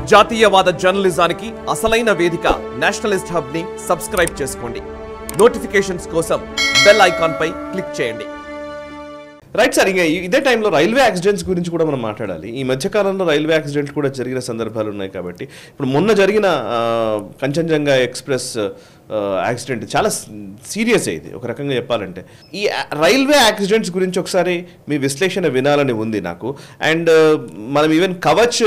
జాతీయవాద జర్నలిజానికి అసలైన వేదిక నేషనలిస్ట్ హబ్ ని సబ్స్క్రైబ్ చేసుకోండి. నోటిఫికేషన్స్ కోసం బెల్ ఐకాన్ పై క్లిక్ చేయండి. రైట్ సార్, ఇంకా ఇదే టైంలో రైల్వే యాక్సిడెంట్స్ గురించి కూడా మనం మాట్లాడాలి. ఈ మధ్యకాలంలో రైల్వే యాక్సిడెంట్లు కూడా జరిగిన సందర్భాలు ఉన్నాయి కాబట్టి ఇప్పుడు మొన్న జరిగిన కంచన్జంగా ఎక్స్ప్రెస్ యాక్సిడెంట్ చాలా సీరియస్ అయింది ఒక రకంగా చెప్పాలంటే. ఈ రైల్వే యాక్సిడెంట్స్ గురించి ఒకసారి మీ విశ్లేషణ వినాలని ఉంది నాకు. అండ్ మనం ఈవెన్ కవచ్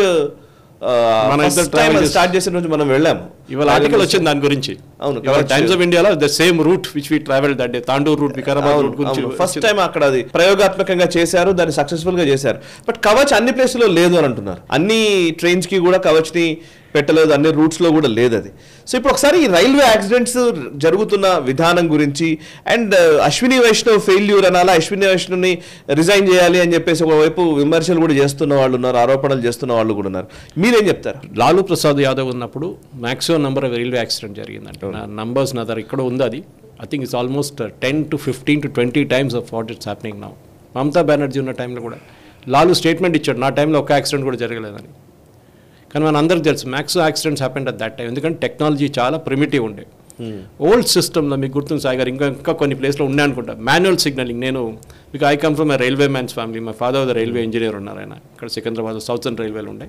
స్టార్ట్ చేసిన రోజు మనం వెళ్ళాము. ఇవాళ ఆర్టికల్ వచ్చింది దాని గురించి. అవును, టైమ్స్ ఆఫ్ ఇండియాలో the same route which we travelled that day, Tandur route, Vikarabad route గురించి ఫస్ట్ టైం అక్కడ అది ప్రయోగాత్మకంగా చేశారు, దాన్ని సక్సెస్ఫుల్ గా చేశారు. బట్ కవచ్ అన్ని ప్లేస్లో లేదు అని అంటున్నారు. అన్ని ట్రైన్స్ కి కూడా కవచ్ ని పెట్టలేదు, అన్ని రూట్స్ లో కూడా లేదు అది. సో ఇప్పుడు ఒకసారి ఈ రైల్వే యాక్సిడెంట్స్ జరుగుతున్న విధానం గురించి అండ్ అశ్విని వైష్ణవ్ ఫెయిల్యూర్ అనాలా, అశ్విని వైష్ణవ్ని రిజైన్ చేయాలి అని చెప్పేసి ఒకవైపు విమర్శలు కూడా చేస్తున్న వాళ్ళు ఉన్నారు, ఆరోపణలు చేస్తున్న వాళ్ళు కూడా ఉన్నారు. మీరేం చెప్తారు? లాలూ ప్రసాద్ యాదవ్ ఉన్నప్పుడు maximum number of railway accident జరిగిందంటే నా నంబర్స్ నా దగ్గర ఇక్కడ ఉంది. అది I think it's almost 10 to 15 to 20 times of what it's happening now. Mamata Banerjee ఉన్న టైంలో కూడా లాలూ స్టేట్మెంట్ ఇచ్చాడు, నా టైంలో ఒక యాక్సిడెంట్ కూడా జరగలేదని. కానీ మన అందరికి తెలుసు maximum accidents happened at that time, ఎందుకంటే టెక్నాలజీ చాలా ప్రిమిటివ్ ఉండే. ఓల్డ్ సిస్టంలో మీకు గుర్తుంది సాయి గారు, ఇంకా కొన్ని ప్లేస్లో ఉండే అనుకుంటా మాన్యువల్ సిగ్నలింగ్. నేను మీకు I come from a railway man's family. మా ఫాదర్ ద రైల్వే ఇంజనీర్ ఉన్నారు. ఆయన ఇక్కడ సికింద్రాబాద్ సౌతర్న్ రైల్వేలు ఉండే.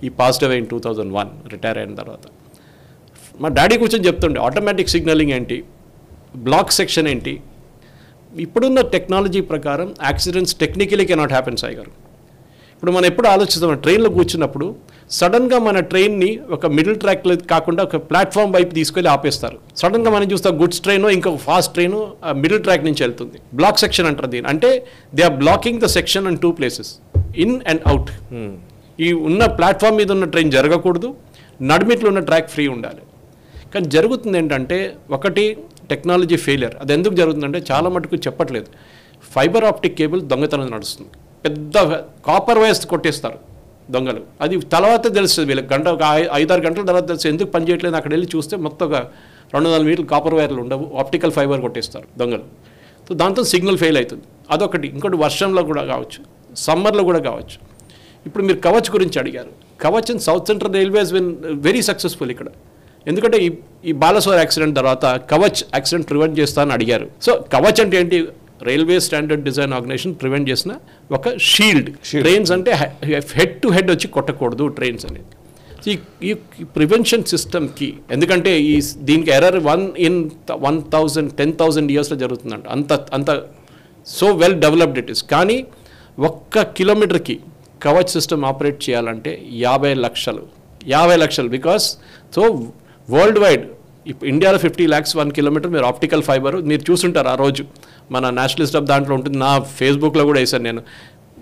ఈ పాస్ట్ అవే ఇన్ 2001 రిటైర్ అయిన తర్వాత. మా డాడీ కూర్చొని చెప్తుండే ఆటోమేటిక్ సిగ్నలింగ్ ఏంటి, బ్లాక్ సెక్షన్ ఏంటి. ఇప్పుడున్న టెక్నాలజీ ప్రకారం accidents technically cannot happen Sai గారు. ఇప్పుడు మనం ఎప్పుడు ఆలోచిస్తాం, ట్రైన్లో కూర్చున్నప్పుడు సడన్గా మన ట్రైన్ని ఒక మిడిల్ ట్రాక్లో కాకుండా ఒక ప్లాట్ఫామ్ వైపు తీసుకెళ్ళి ఆపేస్తారు. సడన్గా మనం చూస్తాం గుడ్స్ ట్రైన్, ఇంకొక ఫాస్ట్ ట్రైన్ మిడిల్ ట్రాక్ నుంచి వెళ్తుంది. బ్లాక్ సెక్షన్ అంటారు దీన్ని. అంటే they are blocking the section in 2 places, in and out. ఈ ఉన్న ప్లాట్ఫామ్ మీద ఉన్న ట్రైన్ జరగకూడదు, నడిమిట్లో ఉన్న ట్రాక్ ఫ్రీ ఉండాలి. కానీ జరుగుతుంది ఏంటంటే, ఒకటి టెక్నాలజీ ఫెయిలియర్. అది ఎందుకు జరుగుతుందంటే చాలా మటుకు చెప్పట్లేదు. ఫైబర్ ఆప్టిక్ కేబుల్ దొంగతనం నడుస్తుంది. పెద్ద కాపర్ వైర్స్ కొట్టేస్తారు దొంగలు. అది తర్వాత తెలుస్తుంది వీళ్ళకి, గంట ఒక 5-6 గంటల తర్వాత తెలుస్తుంది ఎందుకు పని చేయట్లేదు. అక్కడ వెళ్ళి చూస్తే మొత్తం ఒక 200 మీటర్లు కాపర్ వైర్లు ఉండవు, ఆప్టికల్ ఫైబర్ కొట్టేస్తారు దొంగలు. సో దాంతో సిగ్నల్ ఫెయిల్ అవుతుంది. అదొకటి. ఇంకోటి వర్షంలో కూడా కావచ్చు, సమ్మర్లో కూడా కావచ్చు. ఇప్పుడు మీరు కవచ్ గురించి అడిగారు. Kavach in south central railways win very successful ఇక్కడ. ఎందుకంటే ఈ బాలసోర్ యాక్సిడెంట్ తర్వాత కవచ్ యాక్సిడెంట్ ప్రివెంట్ చేస్తా అని అడిగారు. సో కవచ్ అంటే ఏంటి? Railway standard design organisation prevent చేసిన ఒక షీల్డ్. ట్రైన్స్ అంటే హెడ్ టు హెడ్ వచ్చి కొట్టకూడదు ట్రైన్స్ అనేది. ఈ ప్రివెన్షన్ సిస్టమ్కి, ఎందుకంటే దీనికి ఎర్రర్ 1 in 1000 10,000 ఇయర్స్లో జరుగుతుందంట. అంత so well developed it is. కానీ 1 కిలోమీటర్కి కవచ్ సిస్టమ్ ఆపరేట్ చేయాలంటే 50 లక్షలు. బికాస్ సో వరల్డ్ వైడ్ ఇప్పుడు ఇండియాలో 50 lakhs 1 kilometer మీరు ఆప్టికల్ ఫైబర్ మీరు చూసుంటారు. ఆ రోజు మన నేషనలిస్ట్ ఆఫ్ దాంట్లో ఉంటుంది, నా ఫేస్బుక్లో కూడా వేసాను నేను.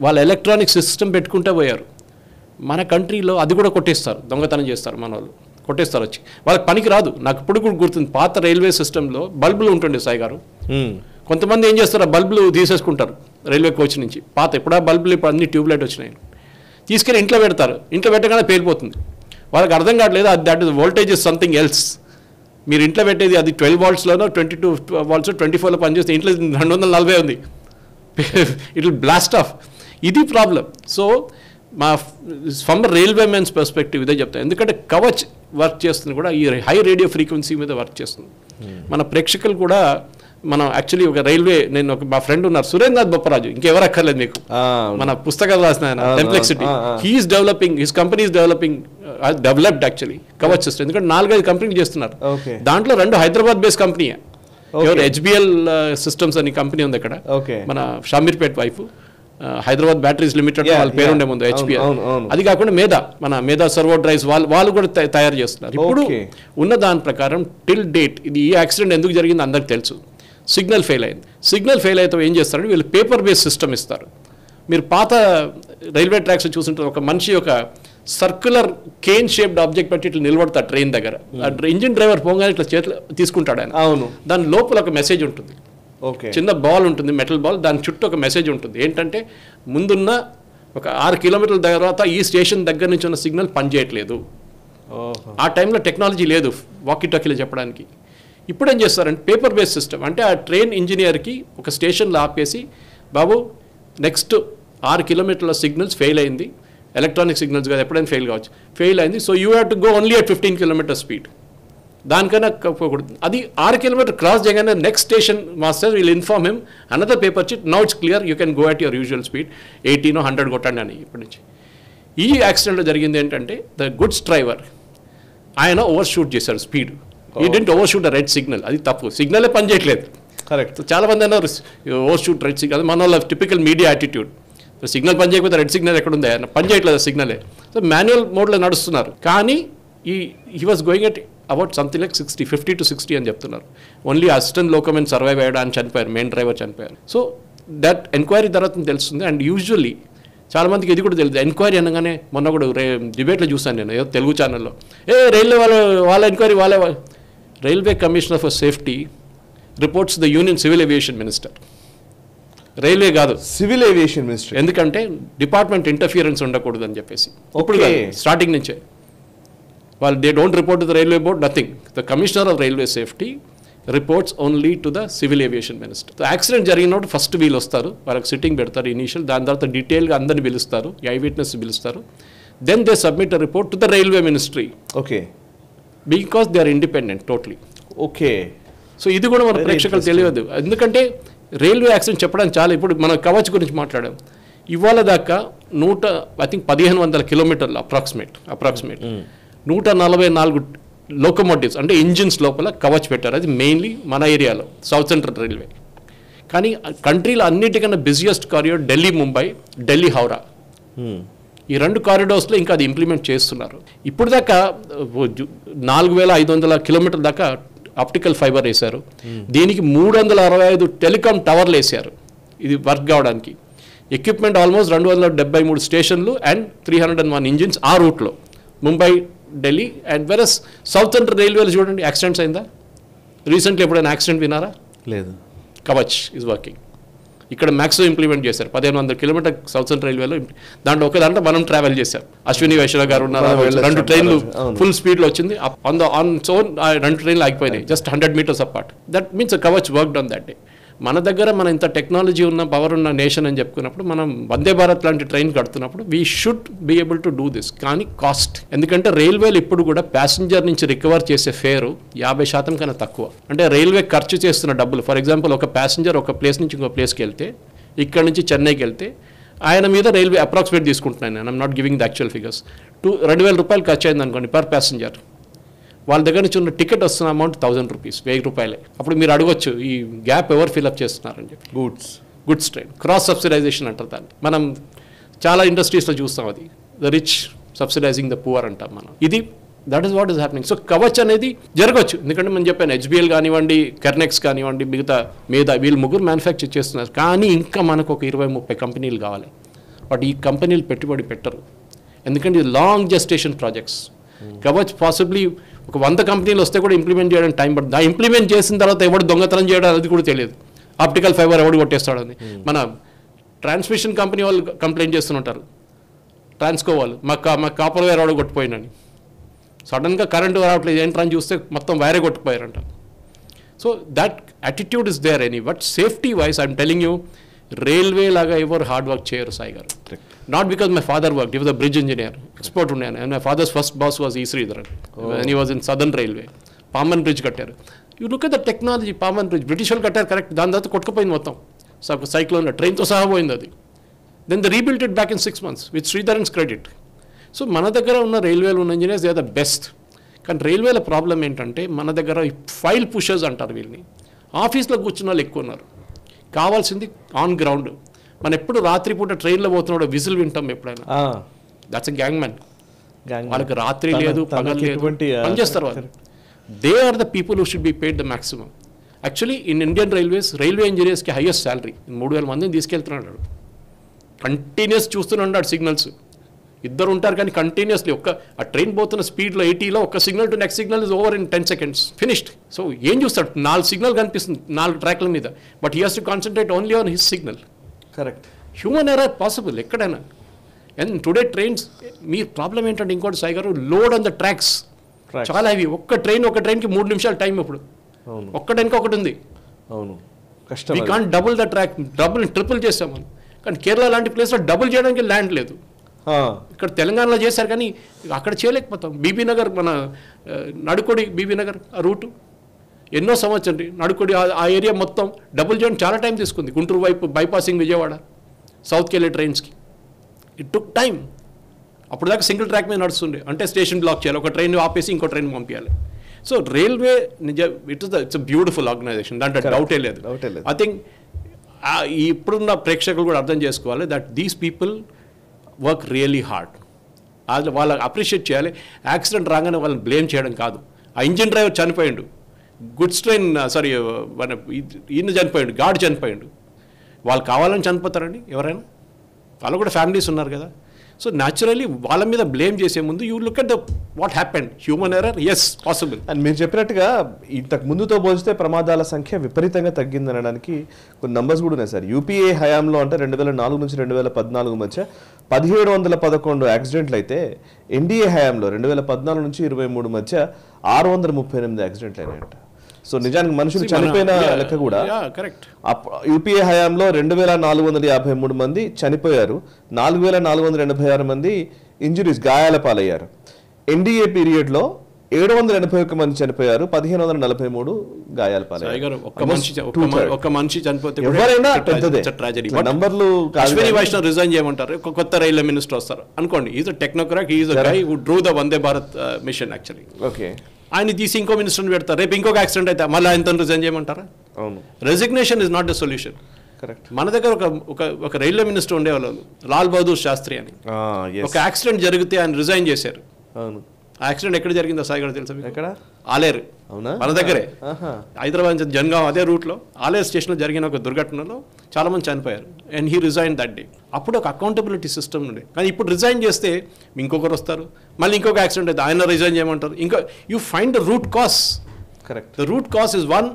వాళ్ళు ఎలక్ట్రానిక్ సిస్టమ్ పెట్టుకుంటే పోయారు. మన కంట్రీలో అది కూడా కొట్టేస్తారు, దొంగతనం చేస్తారు మన వాళ్ళు, కొట్టేస్తారు వచ్చి. వాళ్ళకి పనికి రాదు. నాకు ఇప్పుడు కూడా గుర్తుంది, పాత రైల్వే సిస్టంలో బల్బులు ఉంటుండే సాయి గారు. కొంతమంది ఏం చేస్తారు, బల్బులు తీసేసుకుంటారు రైల్వే కోచ్ నుంచి. పాత ఇప్పుడు ఆ బల్బులు ఇప్పుడు అన్ని ట్యూబ్లైట్ వచ్చినాయి. తీసుకెళ్ళి ఇంట్లో పెడతారు. ఇంట్లో పెట్టగానే పేలిపోతుంది. వాళ్ళకి అర్థం కావట్లేదు that is voltage is something else. మీరు ఇంట్లో పెట్టేది అది 12 voltsలోనో 22 volts 24లో పనిచేస్తే ఇంట్లో 240 ఉంది. It will blast of. ఇది ప్రాబ్లం. సో మా ఫ్రమ్ రైల్వే మెన్స్ పర్స్పెక్టివ్ ఇదే చెప్తాను. ఎందుకంటే కవచ్ వర్క్ చేస్తుంది కూడా ఈ హై రేడియో ఫ్రీక్వెన్సీ మీద వర్క్ చేస్తుంది. మన ప్రేక్షకులు కూడా మనం యాక్చువల్లీ ఒక రైల్వే, నేను మా ఫ్రెండ్ ఉన్నారు సురేంద్రనాథ్ బొప్పరాజు, ఇంకెవరు అక్కర్లేదు మీకు, మన పుస్తకాలు రాసిన ఆయన, టెంప్లెక్సిటీ. He is developing, his company is developed actually Kavach system. ఎందుకంటే 4-5 కంపెనీలు చేస్తున్నారు. దాంట్లో 2 హైదరాబాద్ బేస్డ్ కంపెనీ. ఎవరు HBL సిస్టమ్స్ అని కంపెనీ ఉంది అక్కడ, మన షామీర్పేట్ వైపు, హైదరాబాద్ బ్యాటరీస్ లిమిటెడ్ వాళ్ళ పేరు ఉండే ముందు HBL. అది కాకుండా మేధా సర్వో డ్రైవ్స్ వాళ్ళు కూడా తయారు చేస్తున్నారు. ఇప్పుడు ఉన్న దాని ప్రకారం టిల్ డేట్ ఈ యాక్సిడెంట్ ఎందుకు జరిగింది అందరికి తెలుసు. సిగ్నల్ ఫెయిల్ అయింది. సిగ్నల్ ఫెయిల్ అయితే ఏం చేస్తారంటే వీళ్ళు పేపర్ బేస్డ్ సిస్టమ్ ఇస్తారు. మీరు పాత రైల్వే ట్రాక్స్ చూస్తుంటారు, ఒక మనిషి ఒక సర్క్యులర్ కేన్ షేప్డ్ ఆబ్జెక్ట్ పెట్టి ఇట్లా నిలబడతారు ట్రైన్ దగ్గర. ఇంజిన్ డ్రైవర్ పోగానే ఇట్లా చేతిలో తీసుకుంటాడు ఆయన. అవును. దాని లోపల ఒక మెసేజ్ ఉంటుంది, చిన్న బాల్ ఉంటుంది, మెటల్ బాల్. దాని చుట్టూ ఒక మెసేజ్ ఉంటుంది. ఏంటంటే ముందున్న ఒక 6 kilometers తర్వాత ఈ స్టేషన్ దగ్గర నుంచి ఉన్న సిగ్నల్ పనిచేయట్లేదు. ఆ టైంలో టెక్నాలజీ లేదు వాకీ టాకీలో చెప్పడానికి. ఇప్పుడు ఏం చేస్తారంటే పేపర్ బేస్డ్ సిస్టమ్. అంటే ఆ ట్రైన్ ఇంజనీర్కి ఒక స్టేషన్లో ఆపేసి, బాబు నెక్స్ట్ 6 kilometers సిగ్నల్స్ ఫెయిల్ అయింది, ఎలక్ట్రానిక్ సిగ్నల్స్ కాదు, ఎప్పుడైనా ఫెయిల్ కావచ్చు. ఫెయిల్ అయింది, so you have to go only at 15 kilometre speed. దానికన్నా పోకూడదు. అది 6 కిలోమీటర్ క్రాస్ చేయగానే next station master will inform him another paper sheet, now it's clear, you can go at your usual speed 80 or 100 కొట్టండి అని. ఇప్పటి నుంచి ఈ యాక్సిడెంట్లో జరిగింది ఏంటంటే ద గుడ్స్ డ్రైవర్ ఆయన ఓవర్ షూట్ చేశారు స్పీడ్. ఈ డెంట్ ఓవర్ షూట్ రెడ్ సిగ్నల్, అది తప్పు, సిగ్నలే పనిచేయట్లేదు. కరెక్ట్. చాలా మంది అన్నారు ఓవర్ షూట్ రెడ్ సిగ్నల్, మన వాళ్ళ టిపికల్ మీడియా యాటిట్యూడ్, సిగ్నల్ పని చేయకపోతే రెడ్ సిగ్నల్ ఎక్కడ ఉంది, పని చేయట్లేదు సిగ్నలే. సో మాన్యువల్ మోడ్లో నడుస్తున్నారు. కానీ he was going at about something like 50 to 60 అని చెప్తున్నారు. ఓన్లీ అసిస్టెంట్ లోకమెన్ సర్వైవ్ అయ్యాడు అని చనిపోయారు, మెయిన్ డ్రైవర్ చనిపోయారు. సో దట్ ఎంక్వైరీ తర్వాత తెలుస్తుంది. అండ్ యూజువల్లీ చాలామందికి ఇది కూడా తెలియదు. ఎంక్వైరీ అనగానే మొన్న కూడా డిబేట్లో చూసాను నేను, ఏదో తెలుగు ఛానల్లో, రైల్వే వాళ్ళ enquiry railway commissioner for safety reports the union civil aviation minister, railway కాదు సివిల్ ఏవియేషన్ మినిస్టర్. ఎందుకంటే డిపార్ట్మెంట్ ఇంటర్ఫియరెన్స్ ఉండకూడదు అని చెప్పేసి. ఇప్పుడు స్టార్టింగ్ నుంచే వాళ్ళు they don't report to the railway board, nothing. The commissioner of railway safety reports only to the civil aviation minister. Accident జరిగినప్పుడు first వీళ్ళు వస్తారు, వాళ్ళకి సిట్టింగ్ పెడతారు ఇనీషియల్, దాని తర్వాత డీటెయిల్గా అందరిని పిలుస్తారు, ఐ విట్నెస్ పిలుస్తారు. Then they submit a report to the railway ministry. Okay. Because they are independent totally. Okay. So ఇది కూడా మన ప్రేక్షకులు తెలియదు. ఎందుకంటే రైల్వే యాక్సిడెంట్ చెప్పడానికి చాలా, ఇప్పుడు మనం కవచ్ గురించి మాట్లాడాం, ఇవాళ దాకా 1500 కిలోమీటర్లు అప్రాక్సిమేట్ 144 లోకోమోటివ్స్ అంటే ఇంజిన్స్ లోపల కవచ్ పెట్టారు. అది మెయిన్లీ మన ఏరియాలో సౌత్ సెంట్రల్ రైల్వే. కానీ కంట్రీలో అన్నిటికన్నా బిజియెస్ట్ కారిడార్ ఢిల్లీ ముంబై, ఢిల్లీ హౌరా, ఈ 2 కారిడార్స్లో ఇంకా అది ఇంప్లిమెంట్ చేస్తున్నారు. ఇప్పుడు దాకా 4500 కిలోమీటర్ల దాకా ఆప్టికల్ ఫైబర్ వేశారు. దీనికి 365 టెలికాం టవర్లు వేశారు ఇది వర్క్ కావడానికి. ఎక్విప్మెంట్ ఆల్మోస్ట్ 273 స్టేషన్లు అండ్ 301 ఇంజిన్స్ ఆ రూట్లో Mumbai, Delhi. And versus south central రైల్వేలో చూడండి, యాక్సిడెంట్స్ అయిందా రీసెంట్లీ? ఎప్పుడైనా యాక్సిడెంట్ వినారా? లేదు. Kavach is working. ఇక్కడ మ్యాక్సిమం ఇంప్లిమెంట్ చేశారు 1500 కిలోమీటర్ సౌత్ సెంట్రల్ రైల్వేలో. దాంట్లో ఒక దాంట్లో మనం ట్రావెల్ చేశాం. అశ్విని వైష్ణవ్ గారు ఉన్నారు, 2 ట్రైన్లు ఫుల్ స్పీడ్లో వచ్చింది. ఆన్ సోన్ 2 ట్రైన్లు ఆగిపోయినాయి just 100 meters apart. That means Kavach worked on that day. మన దగ్గర మన ఇంత టెక్నాలజీ ఉన్న పవర్ ఉన్న నేషన్ అని చెప్పుకున్నప్పుడు, మనం వందే భారత్ లాంటి ట్రైన్ కడుతున్నప్పుడు we should be able to do this. కానీ కాస్ట్, ఎందుకంటే రైల్వేలు ఇప్పుడు కూడా ప్యాసింజర్ నుంచి రికవర్ చేసే ఫేరు 50% కన్నా తక్కువ. అంటే రైల్వే ఖర్చు చేస్తున్న డబ్బులు, ఫర్ ఎగ్జాంపుల్ ఒక ప్యాసింజర్ ఒక ప్లేస్ నుంచి ఇంకో ప్లేస్కి వెళ్తే, ఇక్కడ నుంచి చెన్నైకి వెళ్తే ఆయన మీద రైల్వే అప్రాక్సిమేట్ తీసుకుంటున్నాను నేను, I'm not giving the actual figures. 2,000 రూపాయలు ఖర్చు అయింది అనుకోండి పర్ ప్యాసింజర్. వాళ్ళ దగ్గర నుంచి ఉన్న టికెట్ వస్తున్న అమౌంట్ 1000 రూపీస్, 1000 రూపాయలే. అప్పుడు మీరు అడగొచ్చు ఈ గ్యాప్ ఎవరు ఫిల్అప్ చేస్తున్నారని చెప్పి. గుడ్స్ ట్రైన్ క్రాస్ సబ్సిడైజేషన్ అంటారు దాన్ని. మనం చాలా ఇండస్ట్రీస్లో చూస్తాం, అది ద రిచ్ సబ్సిడైజింగ్ ద పువర్ అంటాం మనం. ఇది that is what is happening. So Kavach అనేది జరగచ్చు, ఎందుకంటే మనం చెప్పాను హెచ్బిఎల్ కానివ్వండి, కెర్నెక్స్ కానివ్వండి, మిగతా వీళ్ళు ముగ్గురు మ్యానుఫ్యాక్చర్ చేస్తున్నారు. కానీ ఇంకా మనకు ఒక 20-30 కంపెనీలు కావాలి. బట్ ఈ కంపెనీలు పెట్టుబడి పెట్టరు, ఎందుకంటే ఇది long gestation projects. Kavach possibly ఒక 100 కంపెనీలు వస్తే కూడా ఇంప్లిమెంట్ చేయడానికి టైం పడుతుంది. ఆ ఇంప్లిమెంట్ చేసిన తర్వాత ఎవడు దొంగతనం చేయడం అది కూడా తెలియదు. ఆప్టికల్ ఫైబర్ ఎవడు కొట్టేస్తాడని. మన ట్రాన్స్మిషన్ కంపెనీ వాళ్ళు కంప్లైంట్ చేస్తుంటారు, ట్రాన్స్కో వాళ్ళు, మా కాపర్ వైర్ ఎవడో కొట్టిపోయినని. సడన్గా కరెంటు రావట్లేదు ఏంట్రని చూస్తే మొత్తం వైరే కొట్టుకుపోయారంట. So that attitude is there any. But safety wise I'm telling you, railway లాగా ఎవరు హార్డ్ వర్క్ చేయరు సాయి గారు. Not because my father work, he was a bridge engineer, export ఉన్నాను. And my father's first boss was E Sreedharan and he was in southern railway. Pamban bridge కట్టారు. You look at the technology. Pamban bridge British వాళ్ళు కట్టారు correct, దాని తర్వాత కొట్టుకుపోయింది మొత్తం సైక్లోన్లో, ట్రైన్తో సహా పోయింది అది. Then the rebuilt it back in 6 months with Sreedharan's credit. So మన దగ్గర ఉన్న రైల్వేలో ఉన్న engineers they are the best. కానీ రైల్వేల ప్రాబ్లం ఏంటంటే మన దగ్గర ఫైల్ పుషర్స్ అంటారు వీళ్ళని. ఆఫీస్లో కూర్చున్న వాళ్ళు ఎక్కువ ఉన్నారు, కావాల్సింది ఆన్ గ్రౌండ్. మనం ఎప్పుడు రాత్రిపూట ట్రైన్లో పోతున్నాడు విజిల్ వింటాం ఎప్పుడైనా, దట్స్ ఎ గ్యాంగ్ మ్యాన్. వాళ్ళకి రాత్రి లేదు పగలు లేదు, పనిచేస్తారు వాళ్ళు. They are the people who should be paid the maximum. Actually in Indian railways railway ఇంజనీర్స్కి హైయెస్ట్ శాలరీ, 3000 మందిని తీసుకెళ్తున్నాడు. కంటిన్యూస్ చూస్తున్నాడు సిగ్నల్స్. ఇద్దరు ఉంటారు కానీ కంటిన్యూస్లీ ఆ ట్రైన్ పోతున్న స్పీడ్లో 80లో ఒక signal to next signal is over in 10 seconds finished. So ఏం చూస్తాడు, 4 సిగ్నల్ కనిపిస్తుంది 4 ట్రాక్ల మీద, but he has to concentrate only on his signal. Correct. Human error possible ఎక్కడైనా. అండ్ టుడే ట్రైన్స్ మీ ప్రాబ్లం ఏంటంటే ఇంకోటి సాయి గారు, లోడ్ ఆన్ ద ట్రాక్స్ చాలా హెవీ. ఒక్క ట్రైన్కి 3 నిమిషాలు టైం. ఇప్పుడు ఒక్కడానికి ఒకటి ఉంది. అవును, కష్టం. We can't double the track, triple చేస్తాం మనం. కానీ కేరళ లాంటి ప్లేస్లో డబుల్ చేయడానికి ల్యాండ్ లేదు. ఇక్కడ తెలంగాణలో చేశారు కానీ అక్కడ చేయలేకపోతాం. బీబీ నగర్ మన నడుకొడి బీబీ నగర్ ఆ రూటు ఎన్నో సంవత్సరం నడుకొడి ఆ ఏరియా మొత్తం డబుల్ జోన్ చాలా టైం తీసుకుంది. గుంటూరు వైపు బైపాసింగ్ విజయవాడ సౌత్కి వెళ్ళే ట్రైన్స్కి ఇట్ టుక్ టైం. అప్పుడు దాకా సింగిల్ ట్రాక్ మీద నడుస్తుండే, అంటే స్టేషన్ బ్లాక్ చేయాలి, ఒక ట్రైన్ ఆపేసి ఇంకో ట్రైన్ పంపించాలి. So railway it's beautiful organisation, దాంట్లో డౌటే లేదు. ఐ థింక్ ఇప్పుడున్న ప్రేక్షకులు కూడా అర్థం చేసుకోవాలి that these people work really hard. వాళ్ళకి అప్రిషియేట్ చేయాలి. యాక్సిడెంట్ రాగానే వాళ్ళని బ్లేమ్ చేయడం కాదు. ఆ ఇంజిన్ డ్రైవర్ చనిపోయిండు, గుడ్స్ ట్రైన్ సారీ ఈయన చనిపోయిండు, గార్డ్ చనిపోయిండు. వాళ్ళు కావాలని చనిపోతారండి ఎవరైనా? వాళ్ళు కూడా ఫ్యామిలీస్ ఉన్నారు కదా. సో న్యాచురల్లీ వాళ్ళ మీద బ్లేమ్ చేసే ముందు you look at the what happened, human error, yes possible. And మీరు చెప్పినట్టుగా ఇంతకు ముందుతో పోలిస్తే ప్రమాదాల సంఖ్య విపరీతంగా తగ్గింది అనడానికి కొన్ని నంబర్స్ కూడా ఉన్నాయి సార్. యూపీఏ హయాంలో అంటే 2004 నుంచి 2014 మధ్య 1711 యాక్సిడెంట్లు అయితే ఎన్డీఏ హయాంలో 2014 నుంచి 23 మధ్య 638 యాక్సిడెంట్లు అయినాయంట. సో నిజానికి మనుషులు చనిపోయిన లెక్క కూడా యూపీఏ హయాంలో 2453 మంది చనిపోయారు, 4486 మంది ఇంజురీస్ గాయాల పాలయ్యారు. ఎన్డీఏ పీరియడ్లో 781 మంది చనిపోయారు, 1543 గాయాల పాలయ్యారు. ఒక మనిషి చనిపోతే ఎవరైనా పెద్దదే నంబర్లు. అశ్విని వైష్ణవ్ రిజైన్ చేయమంటారు, కొత్త రైల్వే మినిస్టర్ వస్తారు అనుకోండి. Is a technocrat, is a guy who drew the Vande Bharat mission actually. Okay, ఆయన తీసి ఇంకో మినిస్టర్ని పెడతారు, రేపు ఇంకొక యాక్సిడెంట్ అయితే మళ్ళీ ఆయనతో రిజైన్ చేయమంటారా? అవును, resignation is not the solution. Correct. మన దగ్గర ఒక రైల్వే మినిస్టర్ ఉండేవాళ్ళు లాల్ బహదూర్ శాస్త్రి అని. ఒక యాక్సిడెంట్ జరిగితే ఆయన రిజైన్ చేశారు. అవును, ఆ యాక్సిడెంట్ ఎక్కడ జరిగిందో సాయి గారు తెలుసా? ఎక్కడ? ఆలేరు. అవునా? మన దగ్గరే, హైదరాబాద్ నుంచి జనగాం అదే రూట్లో ఆలేరు స్టేషన్లో జరిగిన ఒక దుర్ఘటనలో చాలా మంది చనిపోయారు. And he resign that day. అప్పుడు ఒక అకౌంటబిలిటీ సిస్టమ్ ఉండే. కానీ ఇప్పుడు రిజైన్ చేస్తే ఇంకొకరు వస్తారు, మళ్ళీ ఇంకొక యాక్సిడెంట్ అయితే ఆయన రిజైన్ చేయమంటారు. ఇంకా you find the root cause. Correct. The root cause is one,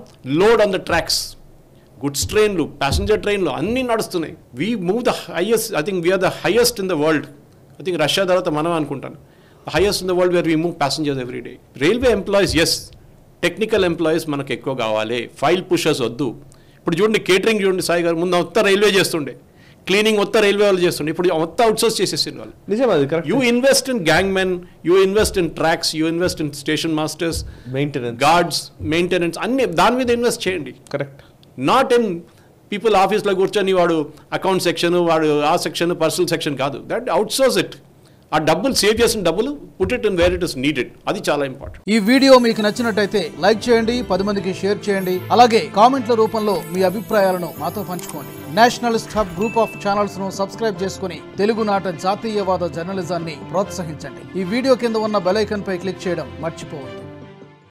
load on the tracks. Goods ట్రైన్లు, ప్యాసింజర్ ట్రైన్లు అన్నీ నడుస్తున్నాయి. We move the highest, I think we are the highest in the world. I think Russia తర్వాత మనం అనుకుంటాను highest in the world where we move passengers every day. Railway employees, yes, technical employees మనకు ఎక్కువ కావాలి, file pushers వద్దు. ఇప్పుడు చూడండి catering చూడండి సాయి గారు, ముందు మొత్తం రైల్వే చేస్తుండే, క్లీనింగ్ మొత్తం రైల్వే వాళ్ళు చేస్తుండే, ఇప్పుడు మొత్తం అవుట్సోర్స్ చేసేసింది వాళ్ళు. నిజం అది correct. You invest in gang men, you invest in tracks, you invest in station masters, maintenance, guards, maintenance, అన్ని దాని మీద ఇన్వెస్ట్ చేయండి. కరెక్ట్. నాట్ ఇన్ పీపుల్ ఆఫీస్లో కూర్చొని వాడు అకౌంట్ సెక్షన్, వాడు ఆ సెక్షన్, పర్సనల్ సెక్షన్ కాదు. That outsource it. ఆ డబ్బులు సేవ్ చేసిన డబ్బులు put it in where it is needed. అది చాలా ఇంపార్టెంట్. ఈ వీడియో మీకు నచ్చినట్టయితే లైక్ చేయండి, 10 మందికి షేర్ చేయండి. అలాగే కామెంట్ల రూపంలో మీ అభిప్రాయాలను మాతో పంచుకోండి. Nationalist hub group of channels ను సబ్స్క్రైబ్ చేసుకుని తెలుగునాట జాతీయవాద జర్నలిజాన్ని ప్రోత్సహించండి. ఈ వీడియో కింద ఉన్న బెల్ ఐకాన్ పై క్లిక్ చేయడం మర్చిపోవద్దు.